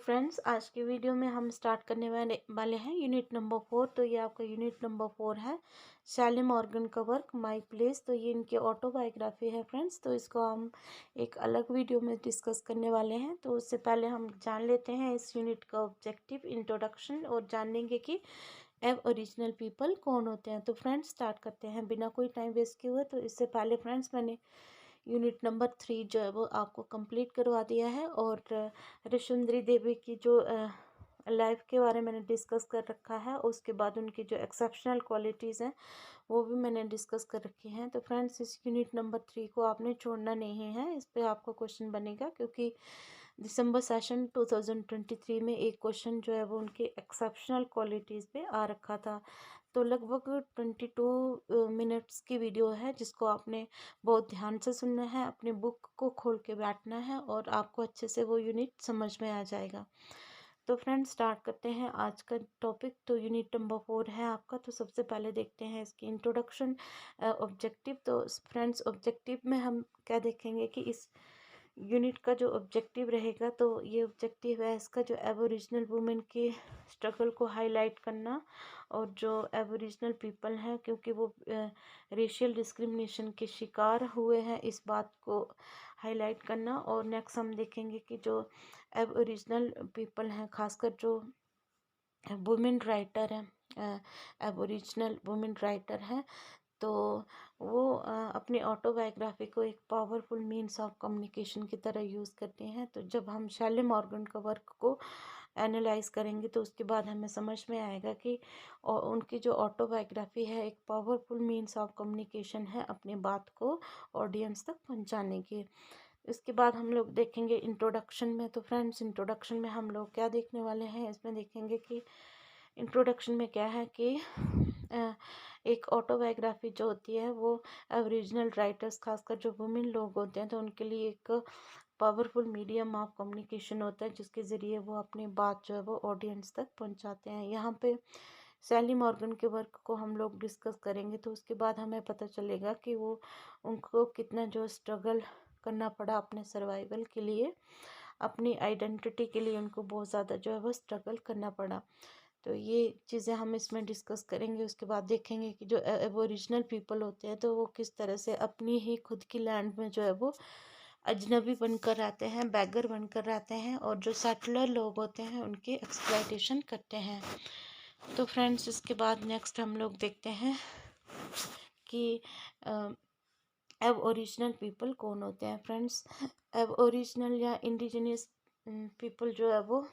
Friends, आज की video में हम स्टार्ट करने वाले हैं यूनिट नंबर 4। तो ये आपका यूनिट नंबर 4 है, शैली मॉर्गन का वर्क माय प्लेस। तो ये इनकी ऑटोबायोग्राफी है फ्रेंड्स। तो इसको हम एक अलग वीडियो में डिस्कस करने वाले हैं। तो उससे पहले हम जान लेते हैं इस यूनिट का ऑब्जेक्टिव, इंट्रोडक्शन, और जानेंगे कि ओरिजिनल पीपल कौन होते हैं। तो फ्रेंड्स स्टार्ट करते हैं बिना कोई टाइम वेस्ट किए हुए। तो इससे पहले फ्रेंड्स मैंने यूनिट नंबर 3 जो है वो आपको कंप्लीट करवा दिया है, और ऋषुंदरी देवी की जो लाइफ के बारे में मैंने डिस्कस कर रखा है। उसके बाद उनकी जो एक्सेप्शनल क्वालिटीज़ हैं वो भी मैंने डिस्कस कर रखी हैं। तो फ्रेंड्स इस यूनिट नंबर 3 को आपने छोड़ना नहीं है, इस पे आपको क्वेश्चन बनेगा, क्योंकि दिसंबर सेशन 2023 में एक क्वेश्चन जो है वो उनकी एक्सेप्शनल क्वालिटीज़ पे आ रखा था। तो लगभग 22 मिनट्स की वीडियो है, जिसको आपने बहुत ध्यान से सुनना है, अपनी बुक को खोल के बैठना है, और आपको अच्छे से वो यूनिट समझ में आ जाएगा। तो फ्रेंड्स स्टार्ट करते हैं आज का टॉपिक। तो यूनिट नंबर 4 है आपका। तो सबसे पहले देखते हैं इसकी इंट्रोडक्शन, ऑब्जेक्टिव। तो फ्रेंड्स ऑब्जेक्टिव में हम क्या देखेंगे कि इस यूनिट का जो ऑब्जेक्टिव रहेगा, तो ये ऑब्जेक्टिव है इसका, जो एबोरिजिनल वुमेन की स्ट्रगल को हाईलाइट करना, और जो एबोरिजिनल पीपल हैं क्योंकि वो रेशियल डिस्क्रिमिनेशन के शिकार हुए हैं, इस बात को हाईलाइट करना। और नेक्स्ट हम देखेंगे कि जो एबोरिजिनल पीपल हैं, खासकर जो वुमेन राइटर हैं, एबोरिजिनल वुमेन राइटर हैं, तो वो अपनी ऑटोबायोग्राफी को एक पावरफुल मीन्स ऑफ कम्युनिकेशन की तरह यूज़ करते हैं। तो जब हम शैली मॉर्गन का वर्क को एनालाइज करेंगे तो उसके बाद हमें समझ में आएगा कि उनकी जो ऑटोबायोग्राफी है एक पावरफुल मीन्स ऑफ कम्युनिकेशन है अपनी बात को ऑडियंस तक पहुंचाने की। इसके बाद हम लोग देखेंगे इंट्रोडक्शन में। तो फ्रेंड्स इंट्रोडक्शन में हम लोग क्या देखने वाले हैं, इसमें देखेंगे कि इंट्रोडक्शन में क्या है कि एक ऑटोबायोग्राफी जो होती है वो ओरिजिनल राइटर्स, खासकर जो वुमेन लोग होते हैं, तो उनके लिए एक पावरफुल मीडियम ऑफ कम्युनिकेशन होता है, जिसके ज़रिए वो अपनी बात जो है वो ऑडियंस तक पहुंचाते हैं। यहाँ पे सैली मॉर्गन के वर्क को हम लोग डिस्कस करेंगे, तो उसके बाद हमें पता चलेगा कि वो उनको कितना जो स्ट्रगल करना पड़ा अपने सर्वाइवल के लिए, अपनी आइडेंटिटी के लिए उनको बहुत ज़्यादा जो है वो स्ट्रगल करना पड़ा। तो ये चीज़ें हम इसमें डिस्कस करेंगे। उसके बाद देखेंगे कि जो एबोरिजिनल पीपल होते हैं तो वो किस तरह से अपनी ही खुद की लैंड में जो है वो अजनबी बनकर रहते हैं, बैगर बनकर रहते हैं, और जो सेटलर लोग होते हैं उनकी एक्सप्लॉयटेशन करते हैं। तो फ्रेंड्स इसके बाद नेक्स्ट हम लोग देखते हैं कि अब ओरिजिनल पीपल कौन होते हैं। फ्रेंड्स अब ओरिजिनल या इंडिजिनियस पीपल जो है वो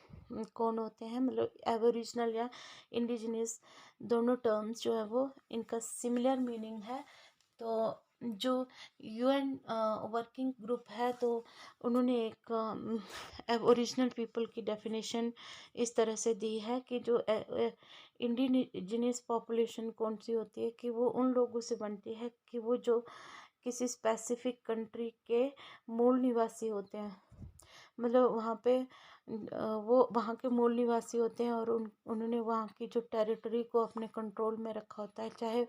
कौन होते हैं, मतलब एबोरिजिनल या इंडिजिनियस दोनों टर्म्स जो है वो इनका सिमिलर मीनिंग है। तो जो यूएन वर्किंग ग्रुप है, तो उन्होंने एक एबोरिजिनल पीपल की डेफिनेशन इस तरह से दी है कि जो इंडिजिनियस पॉपुलेशन कौन सी होती है, कि वो उन लोगों से बनती है कि वो जो किसी स्पेसिफिक कंट्री के मूल निवासी होते हैं, मतलब वहाँ पे वो वहाँ के मूल निवासी होते हैं, और उन्होंने वहाँ की जो टेरिटरी को अपने कंट्रोल में रखा होता है, चाहे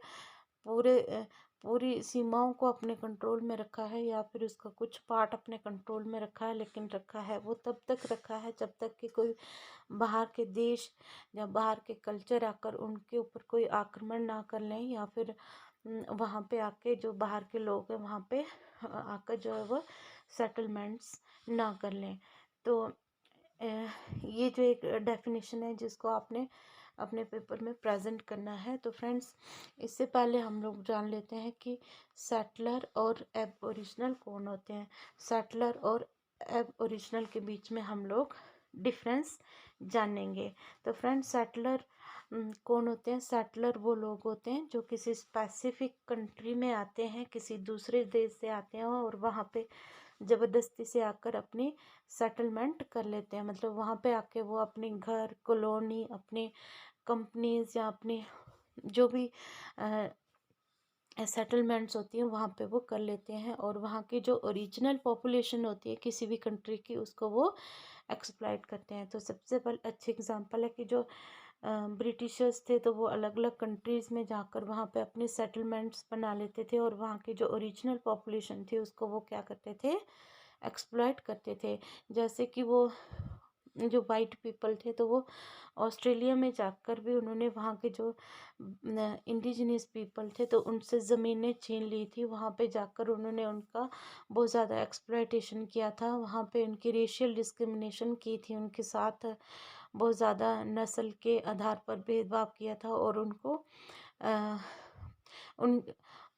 पूरी सीमाओं को अपने कंट्रोल में रखा है या फिर उसका कुछ पार्ट अपने कंट्रोल में रखा है, लेकिन रखा है वो तब तक रखा है जब तक कि कोई बाहर के देश या बाहर के कल्चर आकर उनके ऊपर कोई आक्रमण ना कर लें, या फिर वहाँ पे आके जो बाहर के लोग हैं वहाँ पे आकर जो है वो सेटलमेंट्स ना कर लें। तो ये जो एक डेफिनेशन है जिसको आपने अपने पेपर में प्रेजेंट करना है। तो फ्रेंड्स इससे पहले हम लोग जान लेते हैं कि सेटलर और एबोरिजिनल कौन होते हैं। सेटलर और एबोरिजिनल के बीच में हम लोग डिफरेंस जानेंगे। तो फ्रेंड्स सेटलर कौन होते हैं। सेटलर वो लोग होते हैं जो किसी स्पेसिफिक कंट्री में आते हैं, किसी दूसरे देश से आते हैं, और वहाँ पे ज़बरदस्ती से आकर अपनी सेटलमेंट कर लेते हैं। मतलब वहाँ पे आके वो अपने घर, कॉलोनी, अपनी कंपनीज या अपने जो भी सेटलमेंट्स होती हैं वहाँ पे वो कर लेते हैं, और वहाँ की जो ओरिजिनल पॉपुलेशन होती है किसी भी कंट्री की, उसको वो एक्सप्लॉइट करते हैं। तो सबसे पहले अच्छी एग्जांपल है कि जो ब्रिटिशर्स थे, तो वो अलग अलग कंट्रीज़ में जाकर वहाँ पे अपने सेटलमेंट्स बना लेते थे, और वहाँ की जो ओरिजिनल पॉपुलेशन थी उसको वो क्या करते थे, एक्सप्लॉइट करते थे। जैसे कि वो जो वाइट पीपल थे, तो वो ऑस्ट्रेलिया में जाकर भी उन्होंने वहाँ के जो इंडिजिनियस पीपल थे तो उनसे ज़मीनें छीन ली थी। वहाँ पे जाकर उन्होंने उनका बहुत ज़्यादा एक्सप्लॉयटेशन किया था। वहाँ पे उनकी रेशियल डिस्क्रिमिनेशन की थी, उनके साथ बहुत ज़्यादा नस्ल के आधार पर भेदभाव किया था, और उनको अ, उन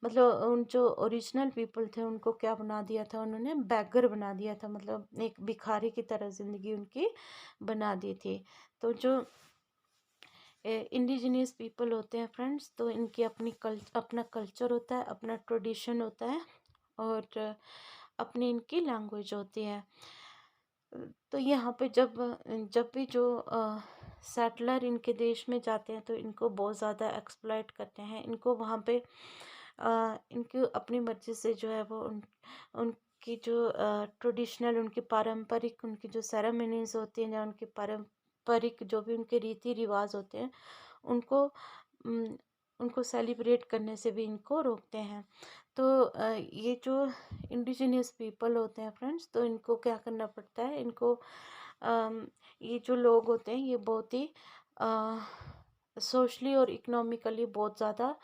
मतलब उन जो ओरिजिनल पीपल थे उनको क्या बना दिया था, उन्होंने बैगर बना दिया था, मतलब एक भिखारी की तरह ज़िंदगी उनकी बना दी थी। तो जो इंडिजिनियस पीपल होते हैं फ्रेंड्स, तो इनकी अपना कल्चर होता है, अपना ट्रेडिशन होता है, और अपनी इनकी लैंग्वेज होती है। तो यहाँ पे जब जब भी जो सेटलर इनके देश में जाते हैं तो इनको बहुत ज़्यादा एक्सप्लॉइट करते हैं। इनको वहाँ पे इनकी अपनी मर्ज़ी से जो है वो उनकी जो ट्रेडिशनल, उनकी पारंपरिक, उनकी जो सेरेमनीज़ होती हैं या उनकी पारंपरिक जो भी उनके रीति रिवाज होते हैं, उनको उम, उनको सेलिब्रेट करने से भी इनको रोकते हैं। तो ये जो इंडिजिनियस पीपल होते हैं फ्रेंड्स, तो इनको क्या करना पड़ता है, इनको ये जो लोग होते हैं ये बहुत ही सोशली और इकोनॉमिकली बहुत ज़्यादा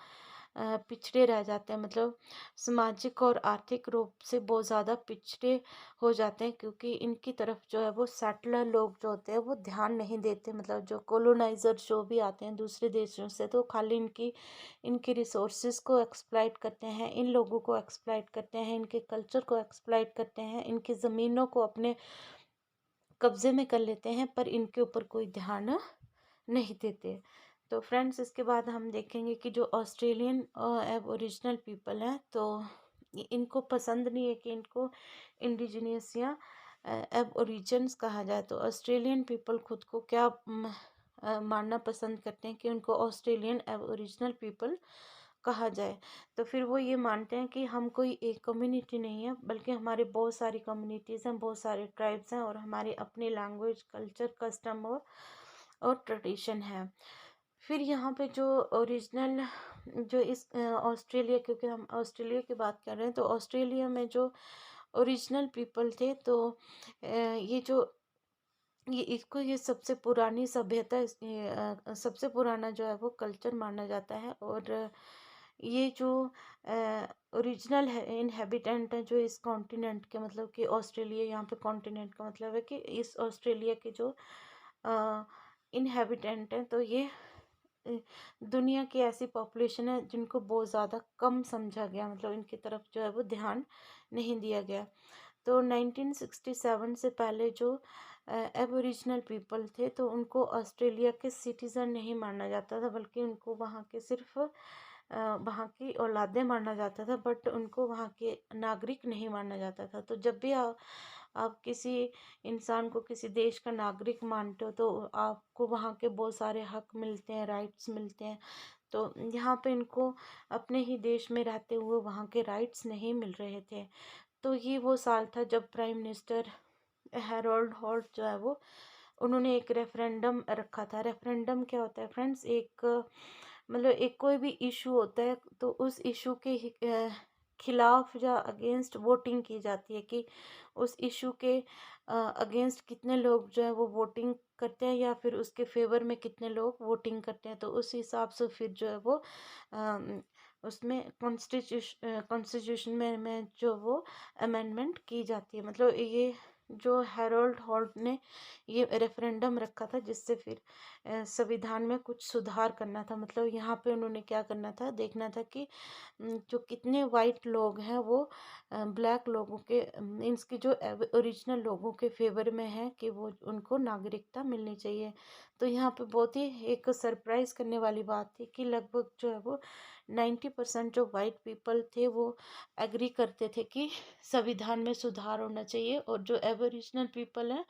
पिछड़े रह जाते हैं, मतलब सामाजिक और आर्थिक रूप से बहुत ज़्यादा पिछड़े हो जाते हैं, क्योंकि इनकी तरफ जो है वो सेटलर लोग जो होते हैं वो ध्यान नहीं देते। मतलब जो कोलोनाइज़र जो भी आते हैं दूसरे देशों से, तो खाली इनकी रिसोर्सेज को एक्सप्लॉइट करते हैं, इन लोगों को एक्सप्लॉइट करते हैं, इनके कल्चर को एक्सप्लॉइट करते हैं, इनकी ज़मीनों को अपने कब्जे में कर लेते हैं, पर इनके ऊपर कोई ध्यान नहीं देते। तो फ्रेंड्स, इसके बाद हम देखेंगे कि जो ऑस्ट्रेलियन एबोरिजिनल पीपल हैं, तो इनको पसंद नहीं है कि इनको इंडिजिनियस या एबोरिजिन्स कहा जाए। तो ऑस्ट्रेलियन पीपल खुद को क्या मानना पसंद करते हैं कि उनको ऑस्ट्रेलियन एबोरिजिनल पीपल कहा जाए। तो फिर वो ये मानते हैं कि हम कोई एक कम्युनिटी नहीं है, बल्कि हमारे बहुत सारी कम्युनिटीज़ हैं, बहुत सारे ट्राइब्स हैं, और हमारी अपनी लैंग्वेज, कल्चर, कस्टम और ट्रेडिशन है। फिर यहाँ पे जो ओरिजिनल जो इस ऑस्ट्रेलिया, क्योंकि हम ऑस्ट्रेलिया की बात कर रहे हैं, तो ऑस्ट्रेलिया में जो ओरिजिनल पीपल थे, तो ये जो ये सबसे पुरानी सभ्यता, सबसे पुराना जो है वो कल्चर माना जाता है। और ये जो ओरिजिनल है इनहेबिटेंट है जो इस कॉन्टिनेंट के, मतलब कि ऑस्ट्रेलिया, यहाँ पे कॉन्टिनेंट का मतलब है कि इस ऑस्ट्रेलिया के जो इनहेबिटेंट हैं, तो ये अ, दुनिया की ऐसी पॉपुलेशन है जिनको बहुत ज़्यादा कम समझा गया, मतलब इनकी तरफ जो है वो ध्यान नहीं दिया गया। तो 1967 से पहले जो एबोरिजिनल पीपल थे, तो उनको ऑस्ट्रेलिया के सिटीज़न नहीं माना जाता था, बल्कि उनको वहाँ के सिर्फ वहाँ की औलादें माना जाता था, बट उनको वहाँ के नागरिक नहीं माना जाता था। तो जब भी आप किसी इंसान को किसी देश का नागरिक मानते हो, तो आपको वहाँ के बहुत सारे हक मिलते हैं, राइट्स मिलते हैं। तो यहाँ पे इनको अपने ही देश में रहते हुए वहाँ के राइट्स नहीं मिल रहे थे। तो ये वो साल था जब प्राइम मिनिस्टर हैरोल्ड हॉल्ट जो है वो, उन्होंने एक रेफरेंडम रखा था। रेफरेंडम क्या होता है फ्रेंड्स, एक मतलब एक कोई भी इशू होता है, तो उस इशू के खिलाफ या अगेंस्ट वोटिंग की जाती है कि उस इशू के अगेंस्ट कितने लोग जो है वो वोटिंग करते हैं, या फिर उसके फेवर में कितने लोग वोटिंग करते हैं। तो उस हिसाब से फिर जो है वो उसमें कॉन्स्टिट्यूशन में जो वो अमेंडमेंट की जाती है। मतलब ये जो हैरोल्ड हॉल्ट ने ये रेफरेंडम रखा था, जिससे फिर संविधान में कुछ सुधार करना था। मतलब यहाँ पे उन्होंने क्या करना था, देखना था कि जो कितने वाइट लोग हैं वो ब्लैक लोगों के मीन्स की जो ओरिजिनल लोगों के फेवर में है कि वो उनको नागरिकता मिलनी चाहिए। तो यहाँ पे बहुत ही एक सरप्राइज करने वाली बात थी कि लगभग जो है वो 90% जो वाइट पीपल थे वो एग्री करते थे कि संविधान में सुधार होना चाहिए, और जो एबोरिजिनल पीपल हैं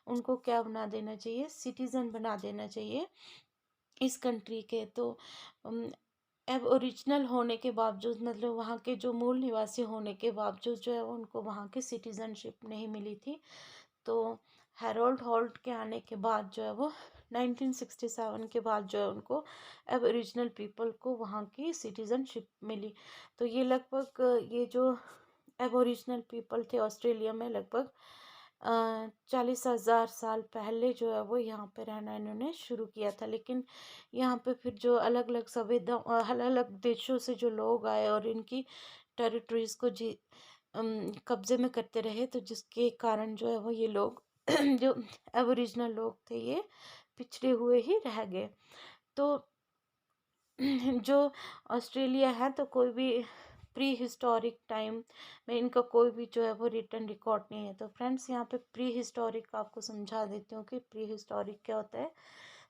उनको क्या बना देना चाहिए, सिटीज़न बना देना चाहिए इस कंट्री के। तो अब ओरिजिनल होने के बावजूद, मतलब वहाँ के जो मूल निवासी होने के बावजूद जो है उनको वहाँ की सिटीज़नशिप नहीं मिली थी। तो हैरोल्ड हॉल्ट के आने के बाद जो है वो 1967 के बाद जो है उनको एबोरिजिनल पीपल को वहाँ की सिटीज़नशिप मिली। तो ये लगभग ये जो एबोरिजिनल पीपल थे ऑस्ट्रेलिया में, लगभग 40,000 साल पहले जो है वो यहाँ पे रहना इन्होंने शुरू किया था। लेकिन यहाँ पे फिर जो अलग अलग संविधा अलग अलग देशों से जो लोग आए और इनकी टेरिटरीज को कब्जे में करते रहे, तो जिसके कारण जो है वो ये लोग जो एबोरिजिनल लोग थे ये पिछड़े हुए ही रह गए। तो जो ऑस्ट्रेलिया है, तो कोई भी प्री हिस्टोरिक टाइम में इनका कोई भी जो है वो रिटर्न रिकॉर्ड नहीं है। तो फ्रेंड्स यहाँ पे प्री हिस्टोरिक आपको समझा देती हूँ कि प्री हिस्टोरिक क्या होता है।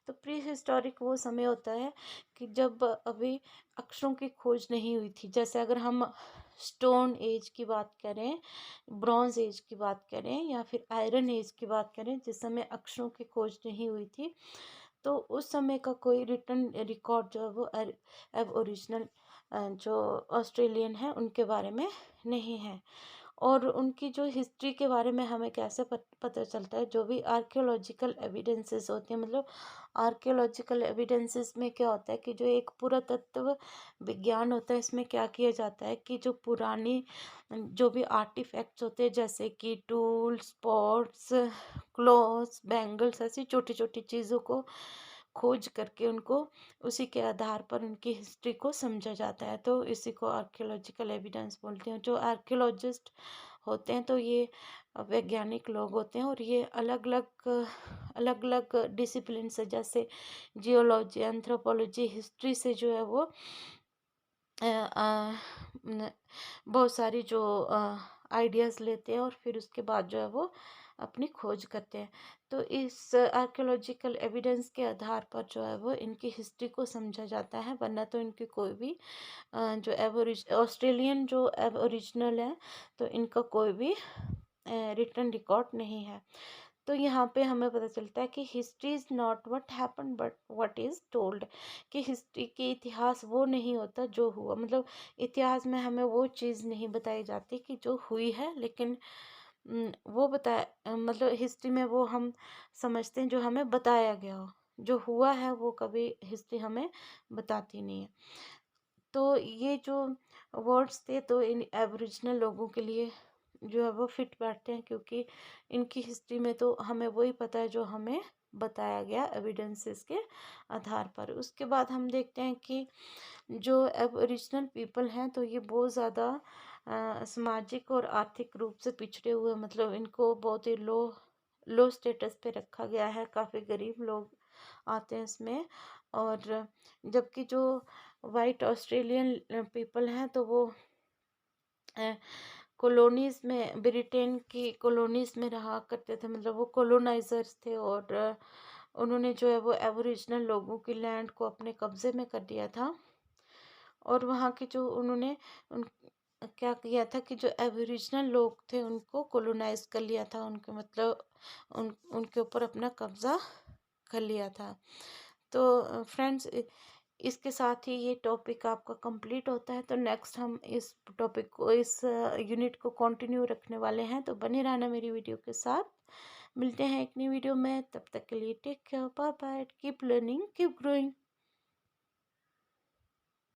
तो प्री हिस्टोरिक वो समय होता है कि जब अभी अक्षरों की खोज नहीं हुई थी। जैसे अगर हम स्टोन एज की बात करें, ब्रॉन्ज एज की बात करें, या फिर आयरन एज की बात करें, जिस समय अक्षरों की खोज नहीं हुई थी, तो उस समय का कोई रिटर्न रिकॉर्ड जो है वो अब ओरिजिनल जो ऑस्ट्रेलियन है उनके बारे में नहीं है। और उनकी जो हिस्ट्री के बारे में हमें कैसे पता चलता है, जो भी आर्कियोलॉजिकल एविडेंसेस होते हैं, मतलब आर्कियोलॉजिकल एविडेंसेस में क्या होता है कि जो एक पुरातत्व विज्ञान होता है, इसमें क्या किया जाता है कि जो पुरानी जो भी आर्टिफैक्ट्स होते हैं, जैसे कि टूल्स, पॉट्स, क्लॉथ्स, बैंगल्स, ऐसी छोटी छोटी चीज़ों को खोज करके उनको उसी के आधार पर उनकी हिस्ट्री को समझा जाता है। तो इसी को आर्कियोलॉजिकल एविडेंस बोलते हैं। जो आर्कियोलॉजिस्ट होते हैं तो ये वैज्ञानिक लोग होते हैं, और ये अलग अलग डिसिप्लिन से, जैसे जियोलॉजी, एंथ्रोपोलॉजी, हिस्ट्री से जो है वो बहुत सारी जो आइडियाज़ लेते हैं, और फिर उसके बाद जो है वो अपनी खोज करते हैं। तो इस आर्कियोलॉजिकल एविडेंस के आधार पर जो है वो इनकी हिस्ट्री को समझा जाता है, वरना तो इनकी कोई भी जो ऑस्ट्रेलियन जो एबोरिजिनल है, तो इनका कोई भी रिटर्न रिकॉर्ड नहीं है। तो यहाँ पे हमें पता चलता है कि history is not what happen but what is told, कि हिस्ट्री के इतिहास वो नहीं होता जो हुआ, मतलब इतिहास में हमें वो चीज़ नहीं बताई जाती कि जो हुई है, लेकिन वो बताया, मतलब हिस्ट्री में वो हम समझते हैं जो हमें बताया गया हो। जो हुआ है वो कभी हिस्ट्री हमें बताती नहीं है। तो ये जो वर्ड्स थे तो इन एबोरिजिनल लोगों के लिए जो है वो फिट बैठते हैं, क्योंकि इनकी हिस्ट्री में तो हमें वही पता है जो हमें बताया गया एविडेंसेस के आधार पर। उसके बाद हम देखते हैं कि जो एबोरिजिनल पीपल हैं तो ये बहुत ज़्यादा सामाजिक और आर्थिक रूप से पिछड़े हुए, मतलब इनको बहुत ही लो स्टेटस पे रखा गया है। काफ़ी गरीब लोग आते हैं इसमें। और जबकि जो वाइट ऑस्ट्रेलियन पीपल हैं तो वो कॉलोनीज़ में, ब्रिटेन की कॉलोनीज़ में रहा करते थे, मतलब वो कॉलोनाइजर्स थे, और उन्होंने जो है वो एबोरिजिनल लोगों की लैंड को अपने कब्जे में कर दिया था। और वहाँ के जो उन्होंने उन क्या किया था कि जो एबोरिजिनल लोग थे उनको कॉलोनाइज कर लिया था, उनके मतलब उनके ऊपर अपना कब्ज़ा कर लिया था। तो फ्रेंड्स, इसके साथ ही ये टॉपिक आपका कंप्लीट होता है। तो नेक्स्ट हम इस टॉपिक को, इस यूनिट को कंटिन्यू रखने वाले हैं। तो बने रहना मेरी वीडियो के साथ। मिलते हैं एक नई वीडियो में, तब तक के लिए take care, bye bye, keep learning, keep growing.